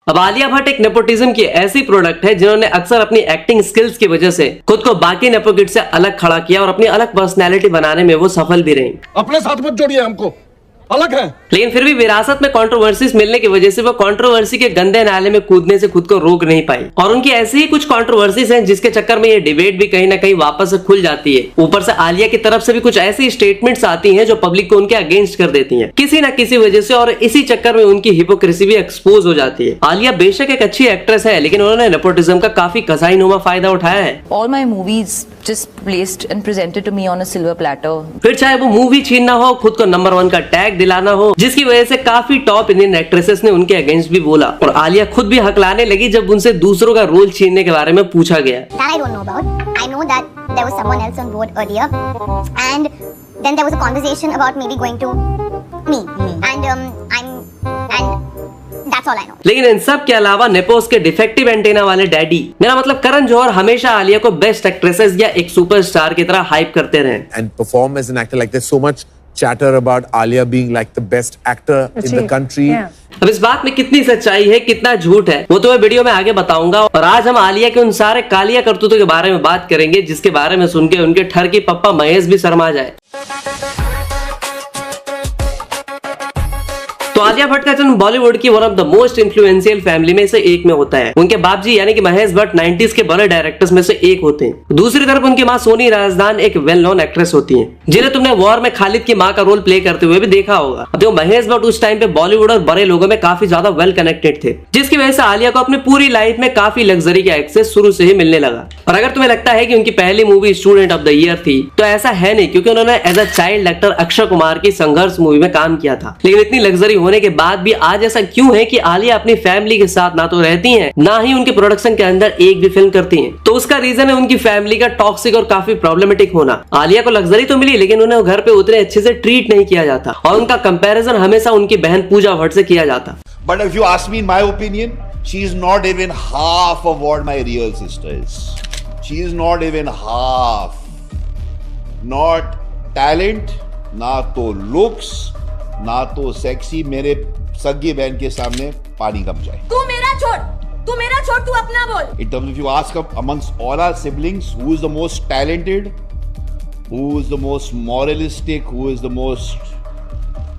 अब आलिया भट्ट एक नेपोटिज्म की ऐसी प्रोडक्ट है जिन्होंने अक्सर अपनी एक्टिंग स्किल्स की वजह से खुद को बाकी नेपो किड से अलग खड़ा किया और अपनी अलग पर्सनैलिटी बनाने में वो सफल भी रही। अपने साथ मत जोड़िए, हमको अलग है। लेकिन फिर भी विरासत में कंट्रोवर्सीज मिलने की वजह से वो कंट्रोवर्सी के गंदे नाले में कूदने से खुद को रोक नहीं पाई और उनकी ऐसी ही कुछ कंट्रोवर्सीज हैं जिसके चक्कर में ये डिबेट भी कहीं ना कहीं वापस से खुल जाती है। ऊपर से आलिया की तरफ से भी कुछ ऐसी स्टेटमेंट्स आती हैं जो पब्लिक को उनके अगेंस्ट कर देती हैं किसी ना किसी वजह से, और इसी चक्कर में उनकी हिपोक्रेसी भी एक्सपोज हो जाती है। आलिया बेशक एक अच्छी एक्ट्रेस है लेकिन उन्होंने नेपोटिज्म का काफी कसाईनुमा फायदा उठाया है। All my movies just placed and presented to me on a silver platter. फिर चाहे वो मूवी छीनना हो, खुद को नंबर 1 का टैग दिलाना हो, जिसकी वजह से काफी टॉप इंडियन एक्ट्रेसेस ने उनके अगेंस्ट भी बोला और आलिया खुद भी हकलाने लगी जब उनसे दूसरों का रोल छीनने के बारे में पूछा गया। That I don't know about. I know that there was someone else on board earlier, and then there was a conversation about maybe going to me, and that's all I know. लेकिन इन सब के अलावा नेपोस के defective antenna वाले daddy, मेरा मतलब करण जौहर, हमेशा आलिया को बेस्ट एक्ट्रेसेस या एक सुपरस्टार की तरह हाइप करते रहे। And perform as an actor, like there's so much chatter about Alia being like the best actor in the country. अब इस बात में कितनी सच्चाई है, कितना झूठ है, वो तो मैं वीडियो में आगे बताऊंगा। और आज हम आलिया के उन सारे कालिया करतूतों के बारे में बात करेंगे जिसके बारे में सुन के उनके ठर की पप्पा महेश भी शर्मा जाए। तो आलिया भट्ट का जन्म बॉलीवुड की one of the most influential family में से एक में होता है। उनके बाप जी यानी कि महेश भट्ट 90s के बड़े डायरेक्टर्स में से एक होते हैं। दूसरी तरफ उनकी मां सोनी राजदान एक वेल नोन एक्ट्रेस होती हैं, जिन्हें तुमने वॉर में खालिद की मां का रोल प्ले करते हुए भी देखा होगा। अब देखो, महेश भट्ट उस टाइम पे बॉलीवुड और बड़े लोगों में काफी ज्यादा वेल कनेक्टेड थे, जिसकी वजह से आलिया को अपनी पूरी लाइफ में काफी लग्जरी का एक्सेस शुरू से ही मिलने लगा। और अगर तुम्हें लगता है कि उनकी पहली movie student of the year थी, तो ऐसा है नहीं, क्योंकि उन्होंने as a child actor Akshay Kumar की संघर्ष मूवी में काम किया था। लेकिन इतनी लग्जरी होने के बाद भी आज ऐसा क्यों है कि आलिया अपनी फैमिली के साथ ना तो रहती हैं, ना ही उनके प्रोडक्शन के अंदर एक भी फिल्म करती हैं? तो उसका रीजन है उनकी फैमिली का टॉक्सिक और काफी प्रॉब्लमेटिक होना। आलिया को लग्जरी तो मिली लेकिन उन्हें घर पे उतने अच्छे से ट्रीट नहीं किया जाता और उनका कंपैरिजन हमेशा उनकी बहन पूजा भट्ट से किया जाता। But if you ask me my opinion, she is not even half of what my real sister is. She is not even half. Not talent, ना तो looks, ना तो sexy। मेरे सगी बहन के सामने पानी कम जाए। तू मेरा छोड़, तू अपना बोल। In terms, if you ask amongst all our siblings, who is the most talented, who is the most moralistic, who is the most,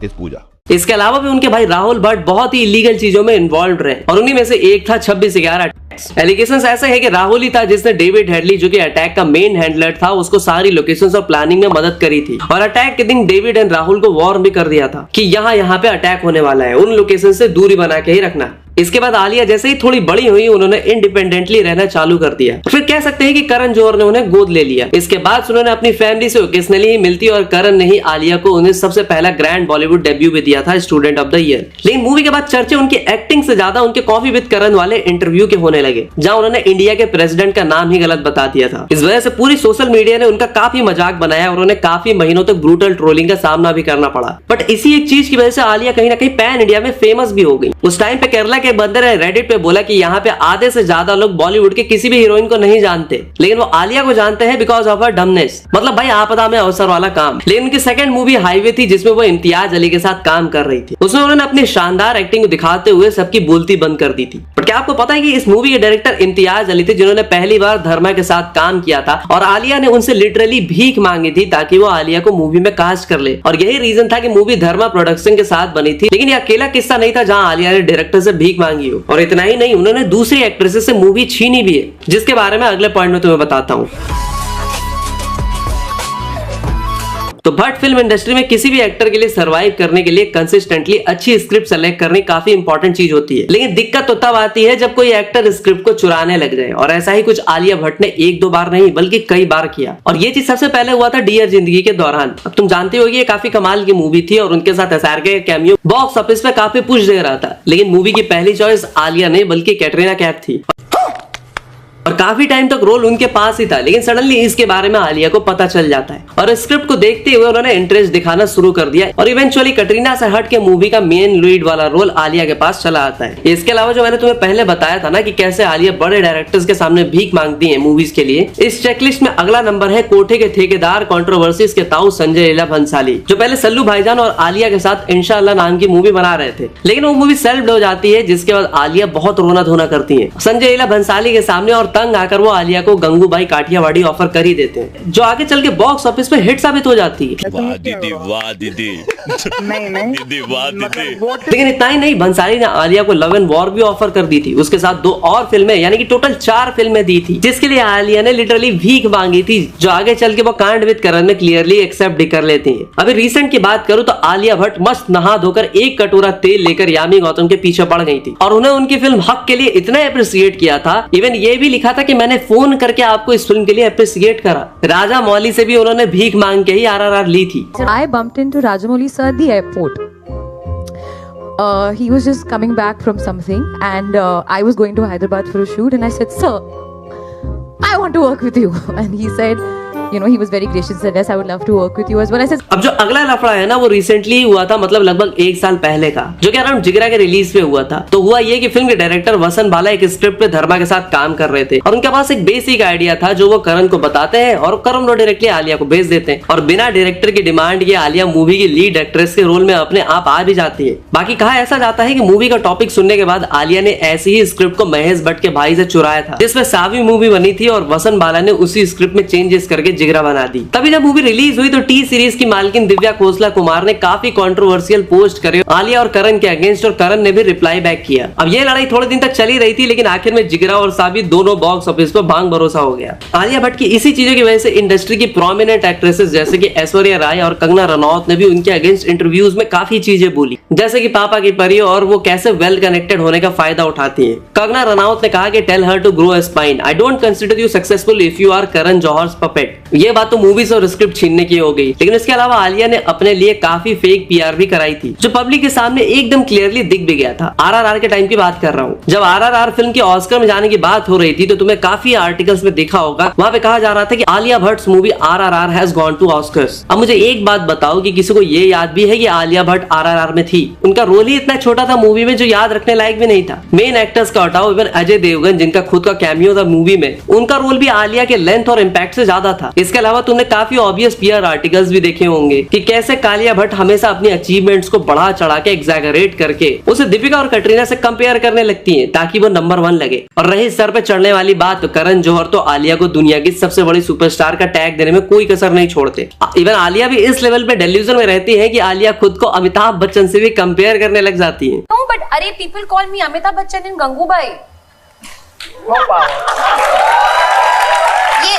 is Pooja. इसके अलावा भी उनके भाई राहुल भट्ट बहुत ही इलीगल चीजों में इन्वॉल्व रहे और उन्हीं में से एक था 26/11 एलिगेशंस ऐसे है कि राहुल ही था जिसने डेविड हेडली, जो कि अटैक का मेन हैंडलर था, उसको सारी लोकेशंस और प्लानिंग में मदद करी थी। और अटैक के दिन डेविड एंड राहुल को वार्न भी कर दिया था कि यहाँ पे अटैक होने वाला है, उन लोकेशन से दूरी बना के ही रखना। इसके बाद आलिया जैसे ही थोड़ी बड़ी हुई, उन्होंने इंडिपेंडेंटली रहना चालू कर दिया। फिर कह सकते हैं कि करण जौहर ने उन्हें गोद ले लिया। इसके बाद उन्होंने अपनी फैमिली से ओकेजनली ही मिलती और करण ने ही आलिया को उन्हें सबसे पहला ग्रैंड बॉलीवुड डेब्यू भी दिया था, स्टूडेंट ऑफ द ईयर। लेकिन मूवी के बाद चर्चे उनकी एक्टिंग से ज्यादा उनके कॉफी विद करण वाले इंटरव्यू के होने लगे, जहां उन्होंने इंडिया के प्रेसिडेंट का नाम ही गलत बता दिया था। इस वजह से पूरी सोशल मीडिया ने उनका काफी मजाक बनाया और उन्हें काफी महीनों तक ब्रूटल ट्रोलिंग का सामना भी करना पड़ा। बट इसी एक चीज की वजह से आलिया कहीं ना कहीं पैन इंडिया में फेमस भी हो गई। उस टाइम पे केरला के बंदे ने रेडिट पे बोला कि यहाँ पे आधे से ज्यादा लोग बॉलीवुड के किसी भी हीरोइन को नहीं जानते, लेकिन वो आलिया को जानते हैं बिकॉज ऑफ हर डमनेस। मतलब भाई आपदा में अवसर वाला काम। लेकिन उनकी सेकंड मूवी हाईवे थी, जिसमें वो इम्तियाज अली के साथ काम कर रही थी। उसमें उन्होंने अपनी शानदार एक्टिंग दिखाते हुए सबकी बोलती बंद कर दी थी। पर क्या आपको पता है कि इस मूवी के डायरेक्टर इम्तियाज अली थे, जिन्होंने पहली बार धर्मा के साथ काम किया था और आलिया ने उनसे लिटरली भीख मांगी थी ताकि वो आलिया को मूवी में कास्ट कर ले। और यही रीजन था कि मूवी धर्मा प्रोडक्शन के साथ बनी थी। लेकिन ये अकेला किस्सा नहीं था जहां आलिया ने डायरेक्टर से भीख मांगी हो। और इतना ही नहीं, उन्होंने दूसरी एक्ट्रेसेस से मूवी छीनी भी है, जिसके बारे में अगले पॉइंट में तुम्हें बताता हूं। तो भट्ट फिल्म इंडस्ट्री में किसी भी एक्टर के लिए सरवाइव करने के लिए कंसिस्टेंटली अच्छी स्क्रिप्ट सेलेक्ट करनी काफी इंपॉर्टेंट चीज होती है। लेकिन दिक्कत तो तब आती है जब कोई एक्टर स्क्रिप्ट को चुराने लग जाए, और ऐसा ही कुछ आलिया भट्ट ने 1-2 बार नहीं बल्कि कई बार किया। और ये चीज सबसे पहले हुआ था डियर जिंदगी के दौरान। अब तुम जानते हो ये काफी कमाल की मूवी थी और उनके साथ एसआरके का कैमियो बॉक्स ऑफिस पे काफी पुश दे रहा था। लेकिन मूवी की पहली चॉइस आलिया नहीं बल्कि कैटरीना कैफ थी। और काफी टाइम तक रोल उनके पास ही था, लेकिन सडनली इसके बारे में आलिया को पता चल जाता है और स्क्रिप्ट को देखते हुए उन्होंने इंटरेस्ट दिखाना शुरू कर दिया और इवेंचुअली कटरीना से हट के मूवी का मेन लीड वाला रोल आलिया के पास चला आता है। इसके अलावा जो मैंने तुम्हें पहले बताया था ना कि कैसे आलिया बड़े डायरेक्टर्स के सामने भीख मांगती है मूवीज के लिए, इस चेकलिस्ट में अगला नंबर है कोठे के ठेकेदार कंट्रोवर्सीज के ताऊ संजय लीला भंसाली, जो पहले सल्लू भाईजान और आलिया के साथ इंशाअल्लाह नाम की मूवी बना रहे थे, लेकिन वो मूवी सेल्फ हो जाती है, जिसके बाद आलिया बहुत रोना धोना करती है संजय लीला भंसाली के सामने और तंग आकर वो आलिया को गंगूबाई काठियावाड़ी ऑफर कर ही देते हैं, जो आगे चल के बॉक्स ऑफिस पे हिट साबित हो जाती है। वाह दीदी वाह दीदी नहीं दीदी वाह दीदी। लेकिन इतना ही नहीं, भंसाली ने आलिया को लव एंड वॉर भी ऑफर कर दी थी, उसके साथ 2 और फिल्में यानी कि टोटल 4 फिल्में दी थी, जिसके लिए आलिया ने लिटरली भीख मांगी थी, जो आगे चल के वो कांड विद करण में क्लियरली एक्सेप्ट भी कर लेती हैं। अभी रिसेंट की बात करूं तो आलिया भट्ट मस्त नहा धोकर 1 कटोरा तेल लेकर यामी गौतम के पीछे पड़ गई थी और उन्हें उनकी फिल्म हक के लिए इतना अप्रिशिएट किया था, इवन ये भी लिखा था कि मैंने फोन करके आपको इस फिल्म के लिए अप्रिशिएट करा। राजा मौली से भी उन्होंने भीख मांग के ही RRR ली थी। I bumped into Rajamouli sir at the airport. He was just coming back from something and I was going to Hyderabad for a shoot and I said, sir, I want to work with you. And he said, you know, he was very gracious and said, yes, I would love to work with you as well. I said, अब जो अगला लफड़ा है ना वो recently हुआ था, मतलब लगभग 1 साल पहले का, जो कि अराउंड जिगरा के रिलीज पे हुआ था। तो हुआ ये कि फिल्म के डायरेक्टर वसंत बाला एक स्क्रिप्ट पे धर्मा के साथ काम कर रहे थे और उनके पास एक बेसिक आइडिया था जो वो करण को बताते हैं और करण वो डायरेक्टली आलिया को भेज देते हैं और बिना डायरेक्टर की डिमांड के आलिया मूवी की लीड एक्ट्रेस के रोल में अपने आप आ भी जाती है। बाकी कहा ऐसा जाता है कि मूवी का टॉपिक सुनने के बाद आलिया ने ऐसी ही स्क्रिप्ट को महेश भट्ट के भाई से चुराया था, जिसमें सावी मूवी बनी थी और वसंत बाला ने उसी स्क्रिप्ट में चेंजेस करके जिगरा बना दी। तभी जब मूवी रिलीज हुई तो टी सीरीज की मालकिन दिव्या खोसला कुमार ने काफी कंट्रोवर्शियल पोस्ट करे आलिया और करण के अगेंस्ट और करण ने भी रिप्लाई बैक किया। अब ये लड़ाई थोड़े दिन तक चली रही थी, लेकिन आखिर में जिगरा और साबी दोनों बॉक्स ऑफिस पर भांग भरोसा हो गया। आलिया भट्ट की इसी चीजों की वजह से इंडस्ट्री की प्रोमिनेंट एक्ट्रेसेस जैसे कि ऐश्वर्या राय और कंगना रनौत ने भी उनके अगेंस्ट इंटरव्यूज में काफी चीजें बोली, जैसे कि पापा की परी और वो कैसे वेल कनेक्टेड होने का फायदा उठाती है। कंगना रनौत ने कहा कि tell her to grow a spine, I don't consider you successful if you are Karan Johar's puppet. ये बात तो मूवीज और स्क्रिप्ट छीनने की हो गई, लेकिन इसके अलावा आलिया ने अपने लिए काफी फेक PR भी कराई थी, जो पब्लिक के सामने एकदम क्लियरली दिख भी गया था। RRR के टाइम की बात कर रहा हूँ, जब RRR फिल्म के ऑस्कर में जाने की बात हो रही थी तो तुम्हें काफी आर्टिकल्स में देखा होगा, वहाँ पे कहा जा रहा था कि Alia Bhatt movie RRR has gone to Oscars. अब मुझे एक बात बताओ कि किसी को ये याद भी है कि आलिया भट्ट RRR में थी? उनका रोल ही इतना छोटा था मूवी में जो याद रखने लायक भी नहीं था। मेन एक्टर्स का हटाओ, इवन अजय देवगन जिनका खुद का कैमियो था मूवी में, उनका रोल भी आलिया के लेंथ और इम्पैक्ट से ज्यादा था। इसके अलावा तुमने काफी ऑब्वियस PR आर्टिकल्स भी देखे होंगे कि कैसे आलिया भट्ट हमेशा अपनी अचीवमेंट्स को बढ़ा चढ़ा के एग्जैगरेट करके उसे दीपिका और कटरीना से कंपेयर करने लगती हैं ताकि वो नंबर 1 लगे। और रही सर पे चढ़ने वाली बात, तो करण जौहर तो आलिया को दुनिया की सबसे बड़ी सुपरस्टार का टैग देने में कोई कसर नहीं छोड़ते। इवन आलिया भी इस लेवल पे डेल्यूजन में रहती है कि आलिया खुद को अमिताभ बच्चन से भी कंपेयर करने लग जाती है। No, but अरे people call me Amitabh Bachchan इन गंगूबाई। ये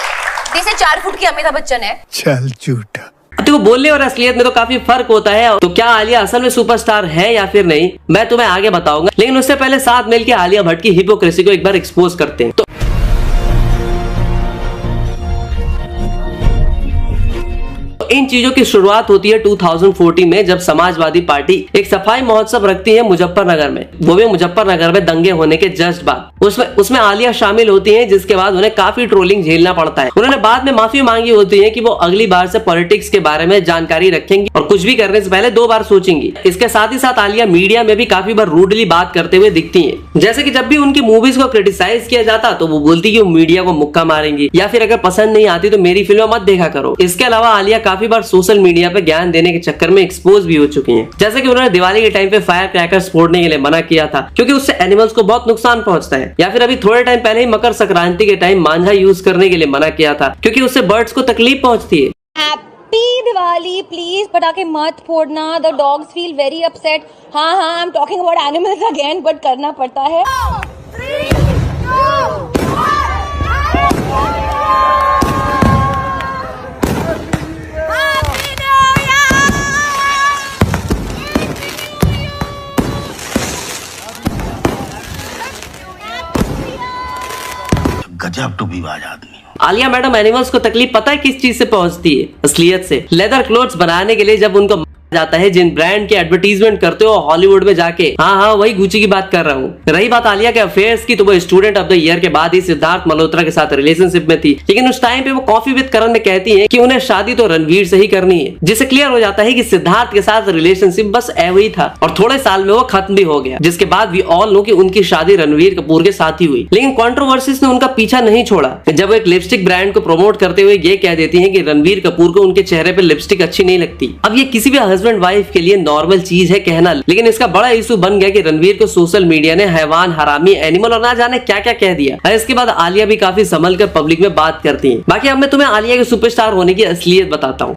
जैसे 4 फुट की अमिताभ बच्चन है। चल झूठा। तो बोलने और असलियत में तो काफी फर्क होता है। तो क्या आलिया असल में सुपरस्टार है या फिर नहीं, मैं तुम्हें आगे बताऊंगा, लेकिन उससे पहले साथ मिलकर आलिया भट्ट की हिपोक्रेसी को एक बार एक्सपोज करते हैं। तो इन चीजों की शुरुआत होती है 2014 में, जब समाजवादी पार्टी एक सफाई महोत्सव रखती है मुजफ्फरनगर में, वो भी मुजफ्फरनगर में दंगे होने के जस्ट बाद। उसमें आलिया शामिल होती हैं, जिसके बाद उन्हें काफी ट्रोलिंग झेलना पड़ता है। उन्होंने बाद में माफी मांगी होती है कि वो अगली बार से पॉलिटिक्स के बारे में जानकारी रखेंगी और कुछ भी करने से पहले 2 बार सोचेंगी। इसके साथ ही साथ आलिया मीडिया में भी काफी बार रूडली बात करते हुए दिखती है, जैसे कि जब भी उनकी मूवीज को क्रिटिसाइज किया जाता तो वो बोलती कि वो मीडिया को मुक्का मारेंगी या फिर अगर पसंद नहीं आती तो मेरी फिल्म मत देखा करो। इसके अलावा आलिया काफी बार सोशल मीडिया पे ज्ञान देने के चक्कर में एक्सपोज भी हो चुकी हैं, जैसे कि उन्होंने दिवाली के टाइम पे फायर क्रैकर्स फोड़ने के लिए मना किया था क्योंकि उससे एनिमल्स को बहुत नुकसान पहुंचता है, या फिर अभी थोड़े टाइम पहले ही मकर संक्रांति के टाइम मांझा यूज करने के लिए मना किया था क्योंकि उससे बर्ड्स को तकलीफ पहुंचती है। हैप्पी दिवाली, प्लीज पटाखे मत फोड़ना, the dogs feel very upset. हाँ I am talking about animals again, but करना पड़ता है। 3, 2, 1 गजब टूबीबाज आदमी। आलिया मैडम एनिमल्स को तकलीफ पता है किस चीज से पहुंचती है? असलियत से। लेदर क्लोथ्स बनाने के लिए जब उनको जाता है जिन ब्रांड के एडवर्टीजमेंट करते हो हॉलीवुड में जाके। हाँ वही गुची की बात कर रहा हूँ। रही बात आलिया के अफेयर्स की, तो वो स्टूडेंट ऑफ द ईयर के बाद ही सिद्धार्थ मल्होत्रा के साथ रिलेशनशिप में थी, लेकिन उस टाइम पे वो कॉफी विद करण में कहती है कि उन्हें शादी तो रणवीर से ही करनी है, जिससे क्लियर हो जाता है कि सिद्धार्थ के साथ रिलेशनशिप बस ऐसे ही था और थोड़े साल में वो खत्म भी हो गया, जिसके बाद वी ऑल नो कि उनकी शादी रणवीर कपूर के साथ ही हुई। लेकिन कंट्रोवर्सीज ने उनका पीछा नहीं छोड़ा जब वो एक लिपस्टिक ब्रांड को प्रमोट करते हुए ये कह देती है कि रणवीर कपूर को उनके चेहरे पे लिपस्टिक अच्छी नहीं लगती। अब ये किसी भी हस्बैंड वाइफ के लिए नॉर्मल चीज है कहना, लेकिन इसका बड़ा इशू बन गया कि रणवीर को सोशल मीडिया ने हैवान, हरामी, एनिमल और ना जाने क्या क्या कह दिया। इसके बाद आलिया भी काफी संभल कर पब्लिक में बात करती है। बाकी अब मैं तुम्हें आलिया के सुपरस्टार होने की असलियत बताता हूँ।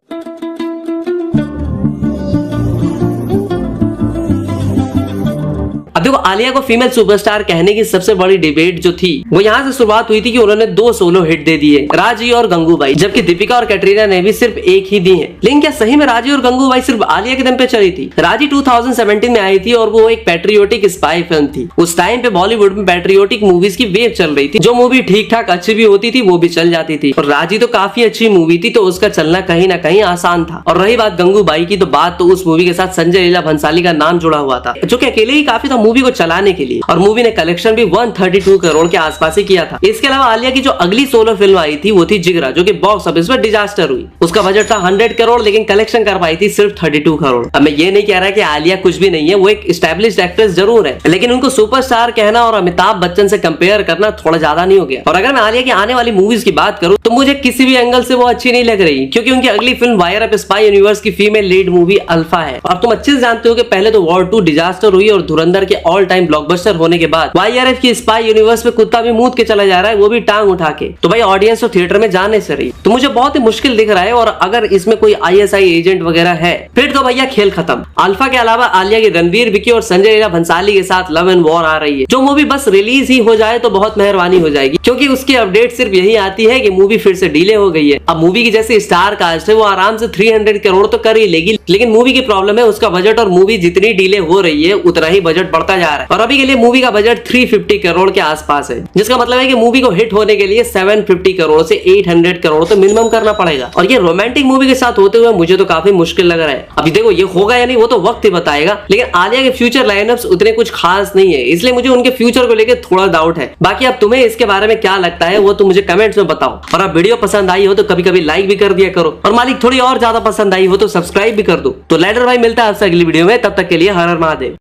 अब देखो, आलिया को फीमेल सुपरस्टार कहने की सबसे बड़ी डिबेट जो थी वो यहाँ से शुरुआत हुई थी कि उन्होंने 2 सोलो हिट दे दिए, राजी और गंगूबाई, जबकि दीपिका और कैटरीना ने भी सिर्फ एक ही दी है। लेकिन क्या सही में राजी और गंगूबाई सिर्फ आलिया के दम पे चली थी? राजी 2017 में आई थी और वो एक पैट्रियोटिक स्पाई फिल्म थी। उस टाइम पे बॉलीवुड में पैट्रियोटिक मूवीज की वेव चल रही थी। जो मूवी ठीक ठाक अच्छी भी होती थी वो भी चल जाती थी, और राजी तो काफी अच्छी मूवी थी, तो उसका चलना कहीं ना कहीं आसान था। और रही बात गंगूबाई की, तो बात तो उस मूवी के साथ संजय लीला भंसाली का नाम जुड़ा हुआ था, जो कि अकेले ही काफी था मूवी को चलाने के लिए, और मूवी ने कलेक्शन भी 132 करोड़ के आसपास ही किया था। इसके अलावा आलिया की जो अगली सोलो फिल्म आई थी वो थी जिगरा, जो कि बॉक्स ऑफिस पर डिजास्टर हुई। उसका बजट था 100 करोड़, लेकिन कलेक्शन कर पाई थी सिर्फ 32 करोड़। अब मैं ये नहीं कह रहा कि आलिया कुछ भी नहीं है, वो एक एस्टैब्लिश्ड एक्ट्रेस जरूर है, लेकिन उनको सुपरस्टार कहना और अमिताभ बच्चन से कंपेयर करना थोड़ा ज्यादा नहीं हो गया? और अगर मैं आलिया की आने वाली मूवीज की बात करूं तो मुझे किसी भी एंगल से वो अच्छी नहीं लग रही, क्योंकि उनकी अगली film wire up spy universe की फीमेल लीड मूवी अल्फा है। और तुम अच्छे से जानते हो कि पहले तो वॉर 2 डिजास्टर हुई और धुरंधर के ऑल टाइम ब्लॉकबस्टर होने के बाद वाईआरएफ की स्पाई यूनिवर्स में कुत्ता भी मूत के चला जा रहा है, वो भी टांग उठा के। तो भाई ऑडियंस तो थिएटर में जाने से रही, तो मुझे बहुत ही मुश्किल दिख रहा है। और अगर इसमें कोई आईएसआई एजेंट वगैरह है फिर तो भैया खेल खत्म। अल्फा के अलावा आलिया की रणवीर, विकी और संजय लीला भंसाली के साथ लव एंड वॉर आ रही है, जो मूवी बस रिलीज ही हो जाए तो बहुत मेहरबानी हो जाएगी, क्योंकि उसकी अपडेट सिर्फ यही आती है कि मूवी फिर से डिले हो गई है। अब मूवी की जैसे स्टार कास्ट है वो आराम से 300 करोड़ तो कर ही लेगी, लेकिन मूवी की प्रॉब्लम है उसका बजट, और मूवी जितनी डिले हो रही है उतना ही बजट बढ़ता जा रहा है। और अभी के लिए मूवी का बजट 350 करोड़ के आसपास है, जिसका मतलब है कि मूवी को हिट होने के लिए 750 करोड़ से 800 करोड़ तो मिनिमम करना पड़ेगा। और ये रोमांटिक मूवी के साथ होते हुए मुझे तो काफी मुश्किल लग रहा है। अभी देखो ये होगा या नहीं वो तो वक्त ही बताएगा, लेकिन आलिया के फ्यूचर लाइनअप्स उतने कुछ खास नहीं है, इसलिए मुझे उनके फ्यूचर को लेकर थोड़ा डाउट है। बाकी अब तुम्हें इसके बारे में क्या लगता है वो तो मुझे कमेंट्स में बताओ। और अब वीडियो पसंद आई हो तो कभी कभी लाइक भी कर दिया करो, और मालिक थोड़ी और ज्यादा पसंद आई हो तो सब्सक्राइब भी कर दो। तो लैडर भाई मिलता है आपसे अगली वीडियो में, तब तक के लिए हर हर महादेव।